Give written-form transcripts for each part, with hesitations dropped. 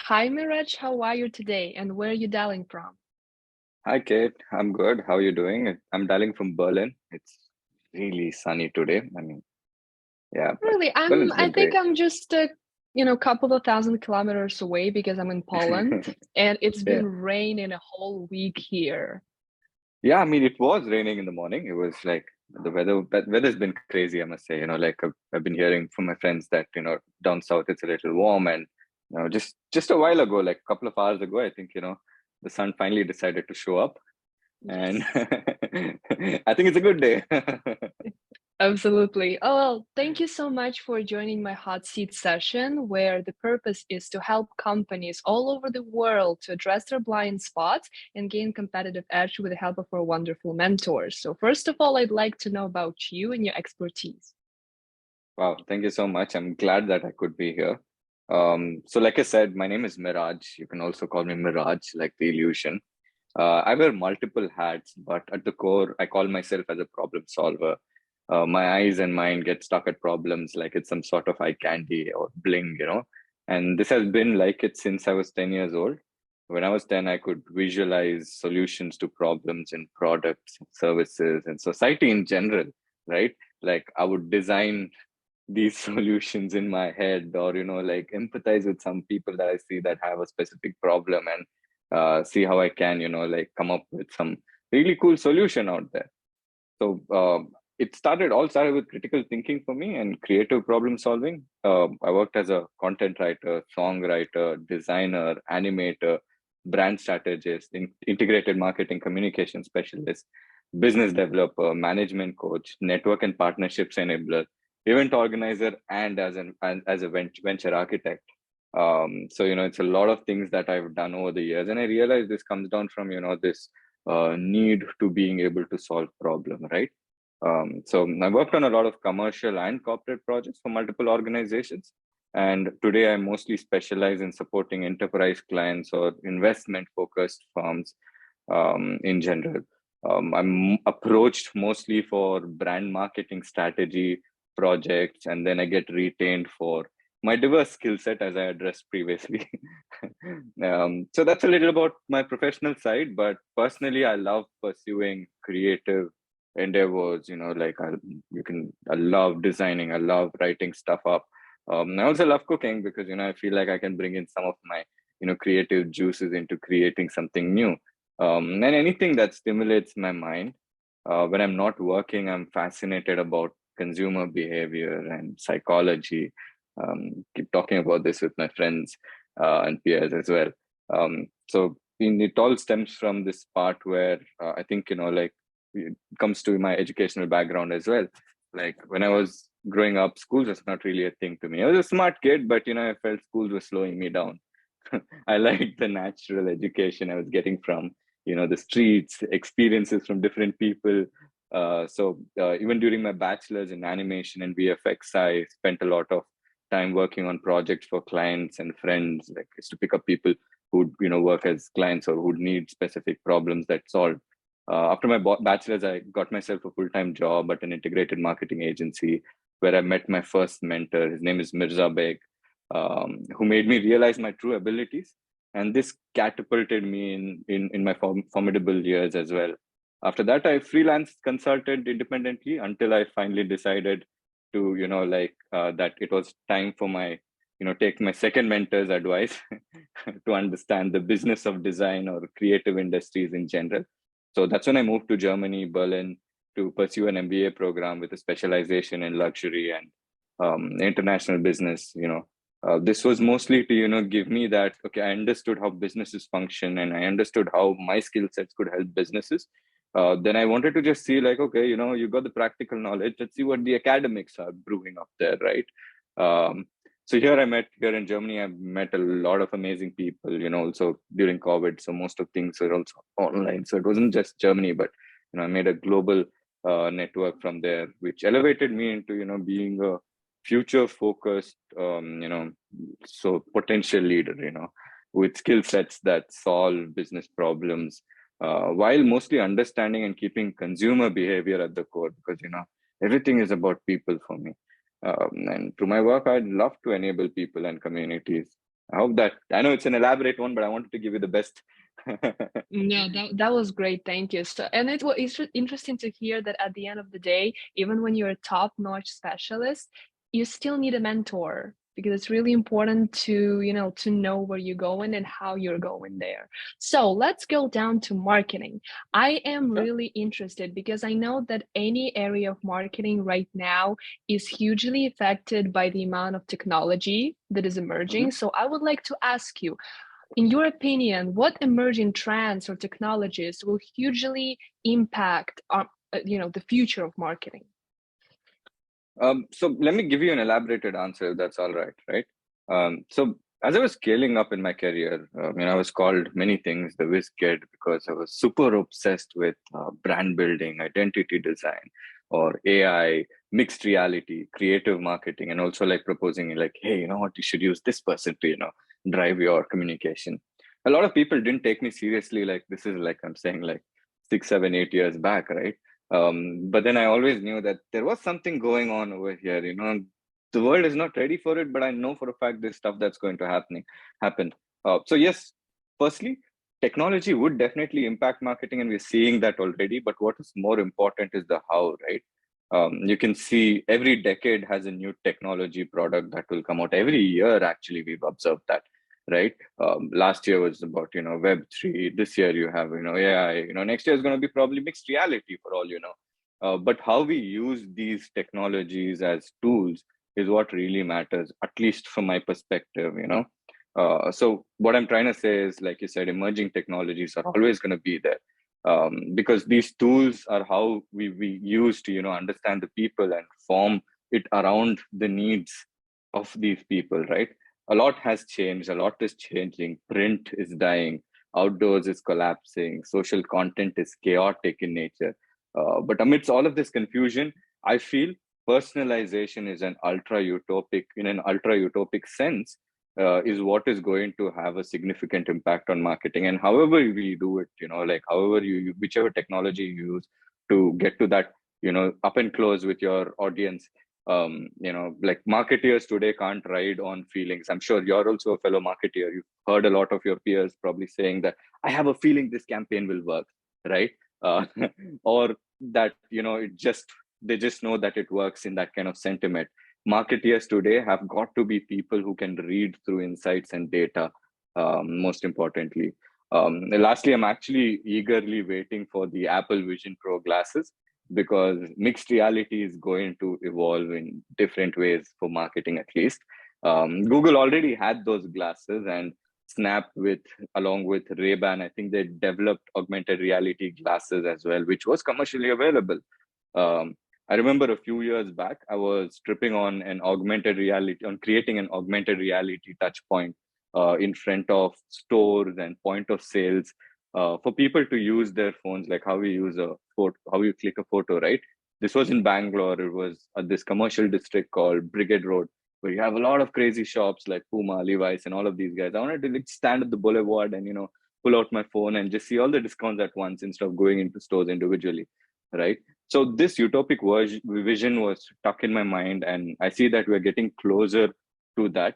Hi, Mirage. How are you today? And where are you dialing from? Hi, Kate. I'm good. How are you doing? I'm dialing from Berlin. It's really sunny today. Yeah, but Really, Berlin's I been think great. I'm just a couple of thousand kilometers away because I'm in Poland and it's Yeah. been raining a whole week here. Yeah, it was raining in the morning. It was like the weather's been crazy, I must say. Like I've been hearing from my friends that, down south it's a little warm and, just a while ago, like a couple of hours ago, I think, the sun finally decided to show up and Yes. I think it's a good day. Absolutely. Oh, well, thank you so much for joining my hot seat session, where the purpose is to help companies all over the world to address their blind spots and gain competitive edge with the help of our wonderful mentors. So, first of all, I'd like to know about you and your expertise. Wow, thank you so much. I'm glad that I could be here. So like I said, my name is Miraj. You can also call me Mirage, like the illusion. I wear multiple hats, but at the core, I call myself as a problem solver. My eyes and mind get stuck at problems like it's some sort of eye candy or bling. And this has been like it since I was 10 years old. When I was 10, I could visualize solutions to problems in products, services, and society in general, right? Like I would design these solutions in my head, or like empathize with some people that I see that have a specific problem, and see how I can like come up with some really cool solution out there. So it started with critical thinking for me and creative problem solving. I worked as a content writer, songwriter, designer, animator, brand strategist, integrated marketing communication specialist, business developer, management coach, network and partnerships enabler, event organizer, and as a venture architect. So it's a lot of things that I've done over the years, and I realize this comes down from this need to being able to solve problem, right? So I worked on a lot of commercial and corporate projects for multiple organizations. And today I mostly specialize in supporting enterprise clients or investment focused firms in general. I'm approached mostly for brand marketing strategy projects, and then I get retained for my diverse skill set as I addressed previously. So that's a little about my professional side, but personally, I love pursuing creative endeavors. Like I love designing, I love writing stuff up. I also love cooking because I feel like I can bring in some of my creative juices into creating something new. And anything that stimulates my mind. When I'm not working, I'm fascinated about consumer behavior and psychology. Keep talking about this with my friends and peers as well. It all stems from this part where I think like it comes to my educational background as well. Like when I was growing up, schools was not really a thing to me. I was a smart kid, but I felt schools were slowing me down. I liked the natural education I was getting from the streets, experiences from different people. So even during my bachelor's in animation and VFX, I spent a lot of time working on projects for clients and friends. Like I used to pick up people who work as clients or who need specific problems that solved. After my bachelor's, I got myself a full-time job at an integrated marketing agency where I met my first mentor. His name is Mirza Beg, who made me realize my true abilities. And this catapulted me in my formidable years as well. After that, I freelance consulted independently until I finally decided to, that it was time for my, take my second mentor's advice to understand the business of design or creative industries in general. So that's when I moved to Germany, Berlin, to pursue an MBA program with a specialization in luxury and international business. This was mostly to give me that, okay, I understood how businesses function and I understood how my skill sets could help businesses. Then I wanted to just see, like, okay, you got the practical knowledge, let's see what the academics are brewing up there, right? Um, so here in Germany, I met a lot of amazing people, also during COVID. So most of things are also online. So it wasn't just Germany, but, I made a global network from there, which elevated me into, being a future focused, so potential leader, with skill sets that solve business problems, while mostly understanding and keeping consumer behavior at the core, because, everything is about people for me. And through my work, I'd love to enable people and communities I hope that, I know it's an elaborate one, but I wanted to give you the best. No, that was great. Thank you. So, and it's interesting to hear that at the end of the day, even when you're a top-notch specialist, you still need a mentor because it's really important to, to know where you're going and how you're going there. So let's go down to marketing. I am Sure. really interested because I know that any area of marketing right now is hugely affected by the amount of technology that is emerging. Mhm. So I would like to ask you, in your opinion, what emerging trends or technologies will hugely impact the future of marketing? So let me give you an elaborated answer, if that's all right, right? So as I was scaling up in my career, I was called many things, the whiz kid, because I was super obsessed with brand building, identity design, or AI, mixed reality, creative marketing, and also like proposing like, hey, you know what, you should use this person to, drive your communication. A lot of people didn't take me seriously. Like this is like I'm saying like 6, 7, 8 years back, right? But then I always knew that there was something going on over here. The world is not ready for it, but I know for a fact there's stuff that's going to happen. So yes, firstly, technology would definitely impact marketing, and we're seeing that already. But what is more important is the how, right? You can see every decade has a new technology product that will come out every year. Actually, we've observed that, right? Last year was about Web3. This year you have AI. Next year is going to be probably mixed reality for all but how we use these technologies as tools is what really matters, at least from my perspective. So what I'm trying to say is, like you said, emerging technologies are always going to be there, because these tools are how we use to understand the people and form it around the needs of these people, right? A lot has changed, a lot is changing. Print is dying, outdoors is collapsing, social content is chaotic in nature. But amidst all of this confusion, I feel personalization is in an ultra utopic sense, is what is going to have a significant impact on marketing. And however we do it, like however whichever technology you use to get to that, up and close with your audience. Like marketeers today can't ride on feelings. I'm sure you're also a fellow marketeer. You've heard a lot of your peers probably saying that I have a feeling this campaign will work, right? Or that they just know that it works in that kind of sentiment. Marketeers today have got to be people who can read through insights and data, most importantly. Lastly, I'm actually eagerly waiting for the Apple Vision Pro glasses, because mixed reality is going to evolve in different ways for marketing, at least. Google already had those glasses, and Snap, along with Ray-Ban, I think they developed augmented reality glasses as well, which was commercially available. Um, I remember a few years back, I was tripping on creating an augmented reality touch point in front of stores and point of sales, for people to use their phones, like how we use a photo, how you click a photo, right? This was in Bangalore. It was at this commercial district called Brigade Road, where you have a lot of crazy shops like Puma, Levi's, and all of these guys. I wanted to like stand at the boulevard and pull out my phone and just see all the discounts at once instead of going into stores individually, right? So this utopic vision was stuck in my mind, and I see that we're getting closer to that.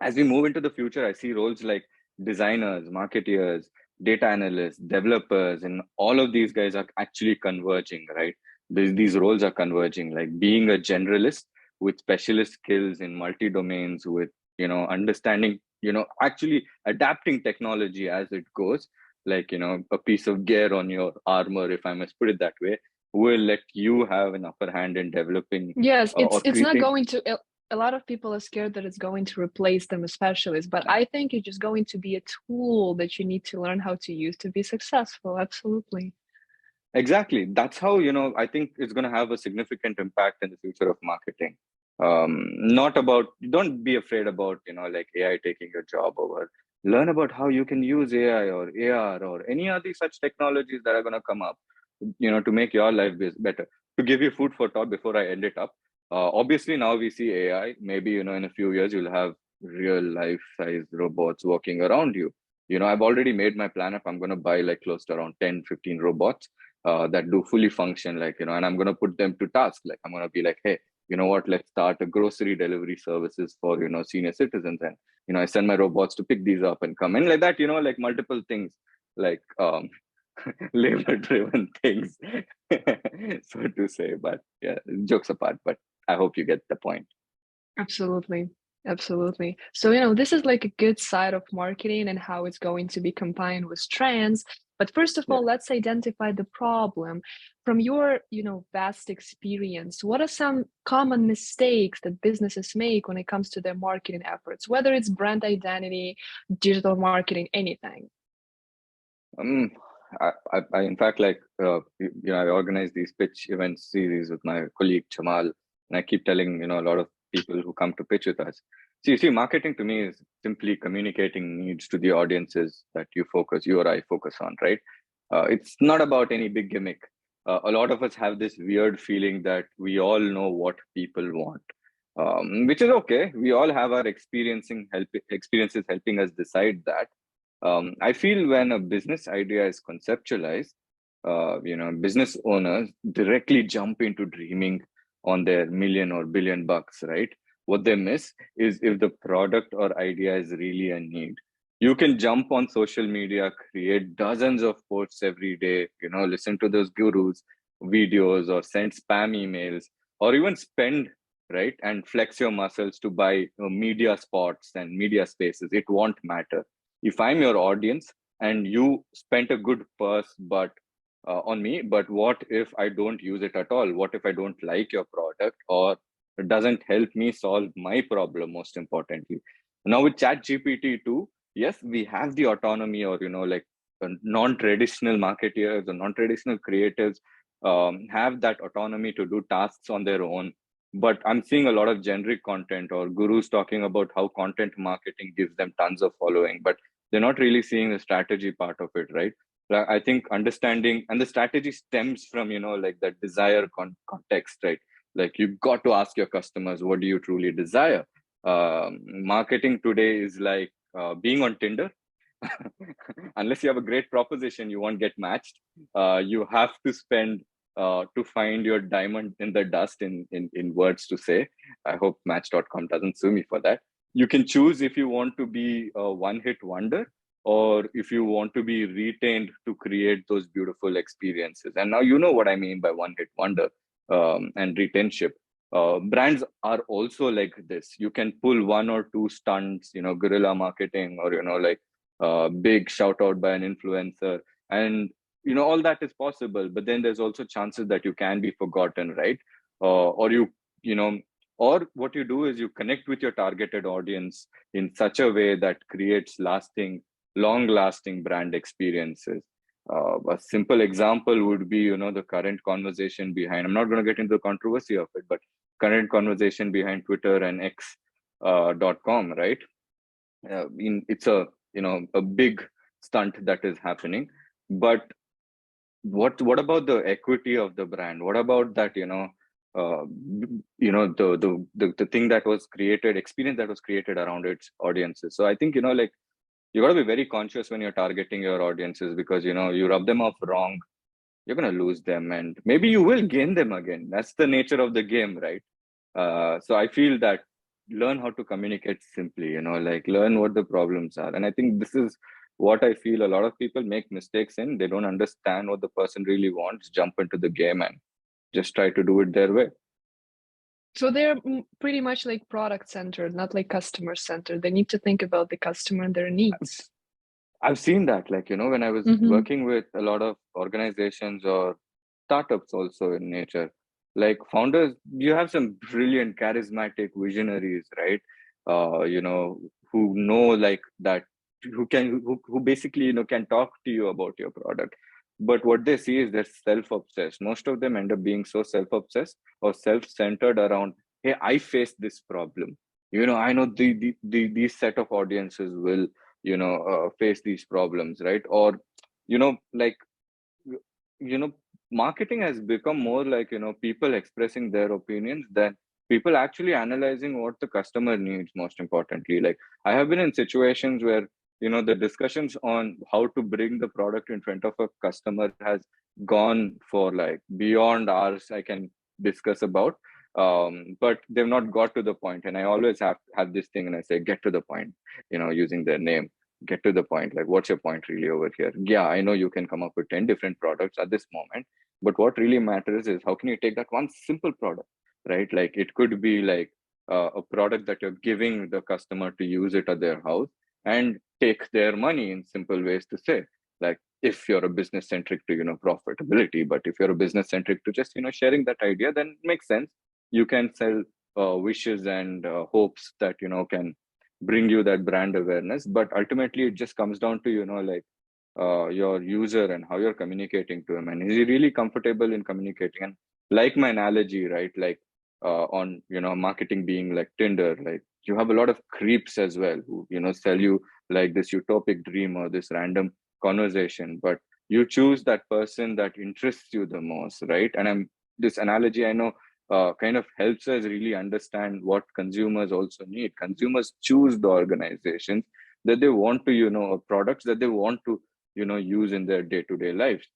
As we move into the future, I see roles like designers, marketeers, data analysts, developers, and all of these guys are actually converging, right? These roles are converging, like being a generalist with specialist skills in multi domains, with understanding, actually adapting technology as it goes, like a piece of gear on your armor, if I must put it that way, will let you have an upper hand in developing Yes, or it's not creating. going to. A lot of people are scared that it's going to replace them as specialists, but I think it's just going to be a tool that you need to learn how to use to be successful. Absolutely. Exactly. That's how, I think it's going to have a significant impact in the future of marketing. Not about, don't be afraid about, like AI taking your job over. Learn about how you can use AI or AR or any other such technologies that are going to come up, to make your life better. To give you food for thought before I end it up, obviously now we see AI. Maybe, in a few years, you'll have real life size robots walking around you. I've already made my plan. If I'm going to buy like close to around 10, 15 robots that do fully function, like, and I'm going to put them to task. Like, I'm going to be like, hey, you know what, let's start a grocery delivery services for, senior citizens. And, I send my robots to pick these up and come in like that, like multiple things, like labor driven things, so to say. But yeah, jokes apart, but I hope you get the point. Absolutely. Absolutely. So, this is like a good side of marketing and how it's going to be combined with trends. But first of Yeah. all, let's identify the problem. From your, vast experience, what are some common mistakes that businesses make when it comes to their marketing efforts, whether it's brand identity, digital marketing, anything? Um, I in fact, like, I organize these pitch event series with my colleague Jamal, and I keep telling, a lot of people who come to pitch with us. So you see, marketing to me is simply communicating needs to the audiences that you or I focus on, right? It's not about any big gimmick. A lot of us have this weird feeling that we all know what people want, which is okay. We all have our experiences helping us decide that. I feel when a business idea is conceptualized, business owners directly jump into dreaming on their million or billion bucks, right? What they miss is if the product or idea is really a need. You can jump on social media, create dozens of posts every day, listen to those gurus, videos, or send spam emails, or even spend, right, and flex your muscles to buy media spots and media spaces. It won't matter if I'm your audience and you spent a good purse but on me, but what if I don't use it at all? What if I don't like your product, or it doesn't help me solve my problem, most importantly? Now with chat GPT 2, yes, we have the autonomy, or like non-traditional marketeers or non-traditional creatives have that autonomy to do tasks on their own. But I'm seeing a lot of generic content or gurus talking about how content marketing gives them tons of following, but they're not really seeing the strategy part of it, right? I think understanding, and the strategy stems from, like that desire context, right? Like you got to ask your customers, what do you truly desire? Marketing today is like being on Tinder. Unless you have a great proposition, you won't get matched. You have to spend to find your diamond in the dust, in words to say. I hope Match.com doesn't sue me for that. You can choose if you want to be a one-hit wonder, or if you want to be retained to create those beautiful experiences. And now you know what I mean by one hit wonder and retention. Brands are also like this. You can pull one or two stunts, guerrilla marketing, or like big shout out by an influencer, and all that is possible. But then there's also chances that you can be forgotten, right? Or you know or what you do is you connect with your targeted audience in such a way that creates long lasting brand experiences. A simple example would be, the current conversation behind, I'm not going to get into the controversy of it, but current conversation behind Twitter and X.com, right? It's a big stunt that is happening. But what about the equity of the brand? What about that, the thing that was created, experience that was created around its audiences? So I think, like, you got to be very conscious when you're targeting your audiences, because you rub them off wrong, you're going to lose them, and maybe you will gain them again. That's the nature of the game, right? So I feel that learn how to communicate simply, like learn what the problems are. And I think this is what I feel a lot of people make mistakes in. They don't understand what the person really wants, jump into the game and just try to do it their way. So they're pretty much like product centered, not like customer centered. They need to think about the customer and their needs. I've seen that, like, when I was working with a lot of organizations or startups also in nature, like founders, you have some brilliant, charismatic visionaries, right? Who know like that, who basically, can talk to you about your product. But what they see is they're self-obsessed. Most of them end up being so self-obsessed or self-centered around, hey, I face this problem. I know these set of audiences will face these problems, right? Or like marketing has become more like people expressing their opinions than people actually analyzing what the customer needs, most importantly. Like, I have been in situations where the discussions on how to bring the product in front of a customer has gone for like beyond hours I can discuss about. but they've not got to the point. And I always have this thing, and I say, get to the point, using their name. Get to the point. Like, what's your point really over here? Yeah, I know you can come up with 10 different products at this moment, but what really matters is how can you take that one simple product, right? Like, it could be like a product that you're giving the customer to use it at their house and take their money in simple ways to say, like, if you're a business centric to, profitability, but if you're a business centric to just, sharing that idea, then it makes sense. You can sell wishes and hopes that, can bring you that brand awareness. But ultimately, it just comes down to, like, your user and how you're communicating to him, and is he really comfortable in communicating? And like my analogy, right, like on marketing being like Tinder, like you have a lot of creeps as well who sell you like this utopic dream or this random conversation, but you choose that person that interests you the most, right? And this analogy, I know, kind of helps us really understand what consumers also need. Consumers choose the organizations that they want to, or products that they want to, use in their day-to-day lives.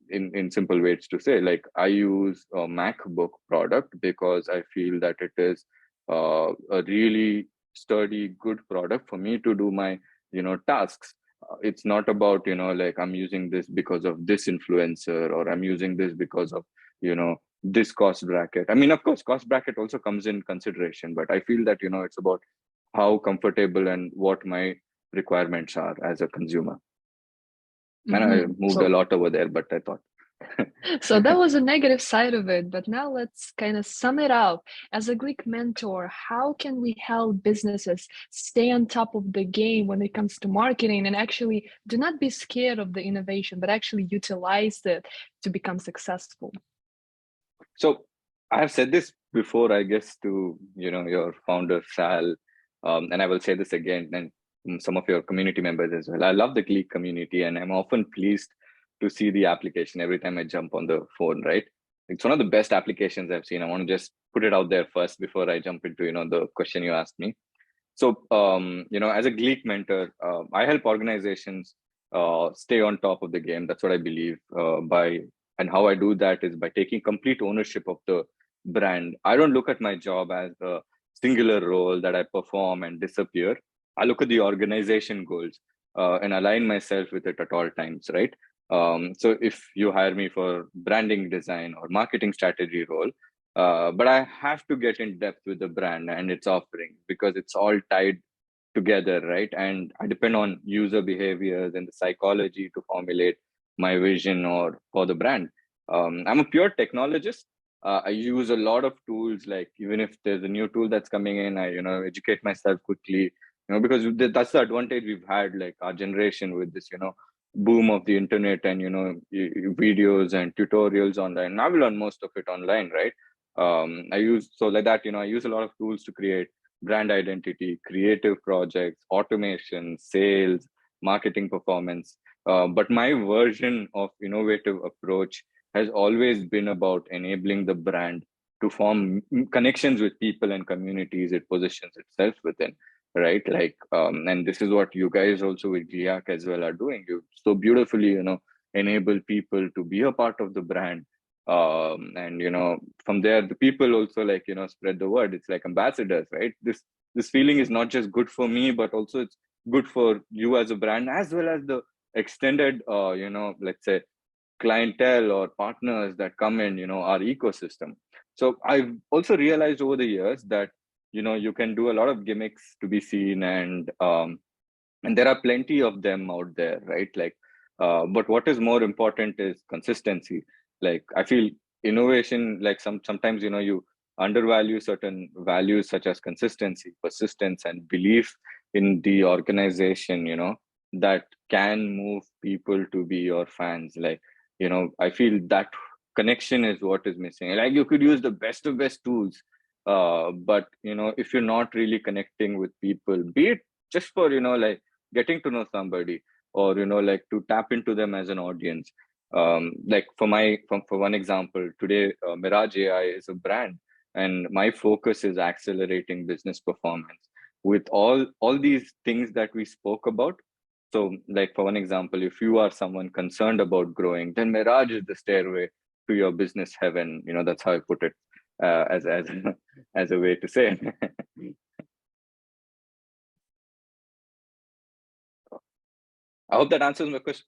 In simple ways to say, like, I use a MacBook product because I feel that it is a really sturdy, good product for me to do my, tasks. It's not about, like, I'm using this because of this influencer, or I'm using this because of, this cost bracket. I mean, of course, cost bracket also comes in consideration, but I feel that, it's about how comfortable and what my requirements are as a consumer. And I moved a lot over there, but I thought. So that was a negative side of it, but now let's kind of sum it up. As a Greek mentor, how can we help businesses stay on top of the game when it comes to marketing, and actually do not be scared of the innovation, but actually utilize it to become successful? So I have said this before, I guess, to your founder Sal, and I will say this again, and some of your community members as well. I love the Gleek community, and I'm often pleased to see the application every time I jump on the phone. Right, it's one of the best applications I've seen. I want to just put it out there first before I jump into the question you asked me. So as a Gleek mentor, I help organizations stay on top of the game. That's what I believe by. And how I do that is by taking complete ownership of the brand. I don't look at my job as a singular role that I perform and disappear. I look at the organization goals and align myself with it at all times, right? So if you hire me for branding design or marketing strategy role, but I have to get in depth with the brand and its offering because it's all tied together, right? And I depend on user behaviors and the psychology to formulate my vision or for the brand. I'm a pure technologist. I use a lot of tools. Like, even if there's a new tool that's coming in, I educate myself quickly. Because that's the advantage we've had, like our generation, with this boom of the internet and videos and tutorials online. I've learned most of it online, right? I use so like that. I use a lot of tools to create brand identity, creative projects, automation, sales, marketing performance. But my version of innovative approach has always been about enabling the brand to form connections with people and communities it positions itself within, right? Like, and this is what you guys also with GIAC as well are doing. You so beautifully, enable people to be a part of the brand. And from there, the people also, like, spread the word. It's like ambassadors, right? This feeling is not just good for me, but also it's good for you as a brand, as well as the extended let's say clientele or partners that come in our ecosystem. So I've also realized over the years that you can do a lot of gimmicks to be seen, and there are plenty of them out there, right? Like, but what is more important is consistency. Like, I feel innovation, like sometimes you undervalue certain values such as consistency, persistence, and belief in the organization, that can move people to be your fans. Like, I feel that connection is what is missing. Like, you could use the best of best tools, but if you're not really connecting with people, be it just for like getting to know somebody, or like to tap into them as an audience. Like for one example, today Meiraj A.I is a brand, and my focus is accelerating business performance with all these things that we spoke about. So, like, for one example, if you are someone concerned about growing, then Mirage is the stairway to your business heaven. That's how I put it. as as a way to say it. I hope that answers your question.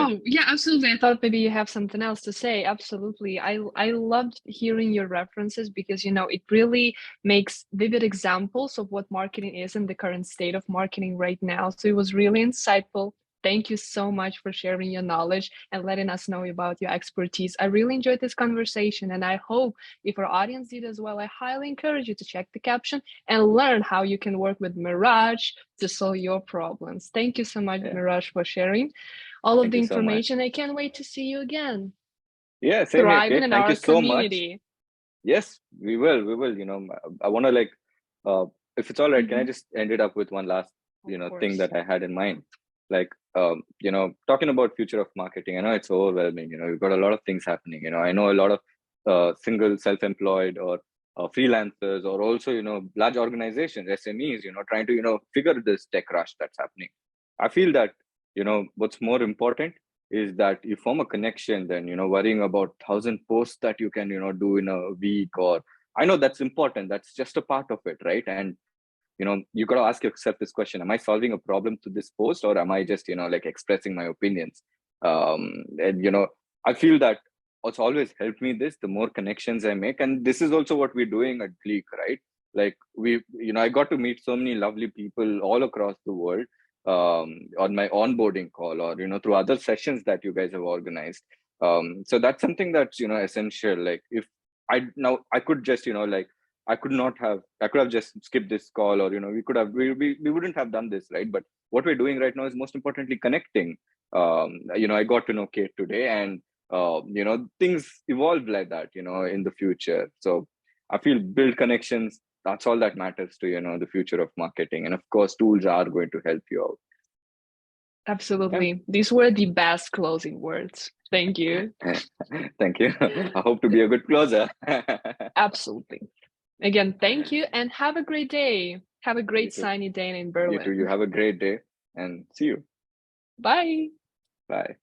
Oh, yeah, absolutely. I thought maybe you have something else to say. Absolutely. I loved hearing your references because, it really makes vivid examples of what marketing is and the current state of marketing right now. So it was really insightful. Thank you so much for sharing your knowledge and letting us know about your expertise. I really enjoyed this conversation, and I hope if our audience did as well, I highly encourage you to check the caption and learn how you can work with Mirage to solve your problems. Thank you so much, Yeah. Mirage, for sharing all of Thank the you so much. information. I can't wait to see you again. Yeah, same here, Thriving Kate. in Thank you our so much. community. Yes, we will. We will. I want to uh, if it's all right, can I Mhm. just end it up with one last, Of thing course. that I had in mind? Like, talking about future of marketing. I know it's overwhelming. We've got a lot of things happening. I know a lot of single self-employed or freelancers, or also, large organizations, SMEs, trying to, figure this tech rush that's happening. I feel that, what's more important is that you form a connection than worrying about 1,000 posts that you can do in a week. Or I know that's important, that's just a part of it, right? And you got to ask yourself this question: am I solving a problem to this post, or am I just like expressing my opinions? And I feel that it's always helped me this, the more connections I make. And this is also what we're doing at Gleek, right? Like I got to meet so many lovely people all across the world, on my onboarding call, or through other sessions that you guys have organized. So that's something that's essential. Like, if I could just like I could have just skipped this call, or we wouldn't have done this, right? But what we're doing right now is most importantly connecting. I got to know Kate today, and things evolve like that in the future. So I feel build connections, that's all that matters to the future of marketing. And of course, tools are going to help you out. Yeah. Absolutely. These were the best closing words. Thank you. Thank you. I hope to be a good closer. Absolutely. Again, thank you and have a great day. Have a You great too. sunny day in You too. You Berlin. have a great day, and see you. Bye. Bye.